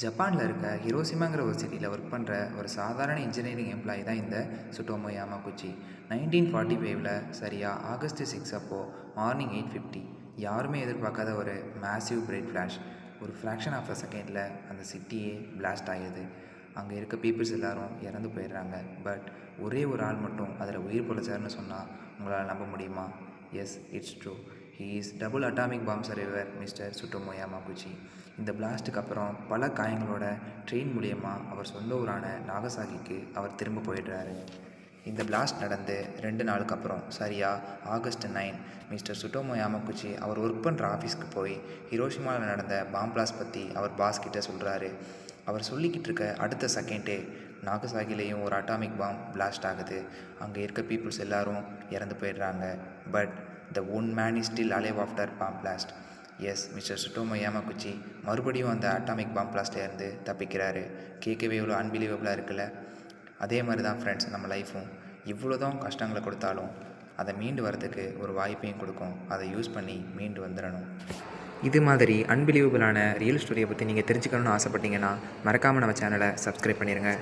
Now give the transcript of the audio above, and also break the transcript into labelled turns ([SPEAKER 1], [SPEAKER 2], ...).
[SPEAKER 1] ஜப்பானில் இருக்க ஹிரோஷிமாங்கிற ஒரு சிட்டியில் ஒர்க் பண்ணுற ஒரு சாதாரண இன்ஜினியரிங் எம்ப்ளாயி தான் இந்த சுட்டோமோ யாமாகுச்சி. 1945ல் சரியாக ஆகஸ்ட் 6 அப்போது மார்னிங் 8:50 யாருமே எதிர்பார்க்காத ஒரு மேசிவ் பிரைட் ஃப்ளாஷ். ஒரு ஃப்ராக்ஷன் ஆஃப் அ செகண்டில் அந்த சிட்டியே பிளாஸ்ட் ஆகிடுது. அங்கே இருக்க பீப்புள்ஸ் எல்லாரும் இறந்து போயிடுறாங்க. பட் ஒரே ஒரு ஆள் மட்டும் அதில் உயிர் பொழைச்சாருன்னு சொன்னால் உங்களால் நம்ப முடியுமா? Yes, it's true. He is double atomic bomb survivor mister Tsutomu Yamaguchi. இந்த பிளாஸ்ட்டுக்கு அப்புறம் பல காயங்களோட ட்ரெயின் மூலியமா அவர் சொந்த ஊரான நாகசாகிக்கு அவர் திரும்ப போயிடுறாரு. இந்த பிளாஸ்ட் நடந்து 2 நாளுக்கு அப்புறம் சரியாக ஆகஸ்ட் 9 மிஸ்டர் சுட்டோமோ யாமாகுச்சி அவர் ஒர்க் பண்ணுற ஆஃபீஸ்க்கு போய் ஹிரோஷிமாவில் நடந்த பாம் பிளாஸ்ட் பற்றி அவர் பாஸ் கிட்ட சொல்கிறாரு. அவர் சொல்லிக்கிட்டு இருக்க அடுத்த செகண்டே நாகசாகிலேயும் ஒரு அட்டாமிக் பாம் பிளாஸ்ட் ஆகுது. அங்கே இருக்க பீப்புள்ஸ் எல்லாரும் இறந்து போயிடுறாங்க. But the one man is still alive after bomb blast. Yes, mister Tsutomu Yamaguchi மறுபடியும் அந்த அட்டாமிக் பாம் பிளாஸ்ட்லேருந்து தப்பிக்கிறாரு. கேட்கவே இவ்வளோ அன்பிலீவபிளாக இருக்குல்ல. அதே மாதிரி தான் ஃப்ரெண்ட்ஸ் நம்ம லைஃப்பும். இவ்வளோ தான் கஷ்டங்களை கொடுத்தாலும் அதை மீண்டு வரதுக்கு ஒரு வாய்ப்பையும் கொடுக்கும். அதை யூஸ் பண்ணி மீண்டு வந்துடணும். இது மாதிரி அன்பிலீவபிளான ரியல் ஸ்டோரியை பற்றி நீங்கள் தெரிஞ்சுக்கணும்னு ஆசைப்பட்டீங்கன்னா மறக்காமல் நம்ம சேனலை சப்ஸ்கிரைப் பண்ணிடுங்க.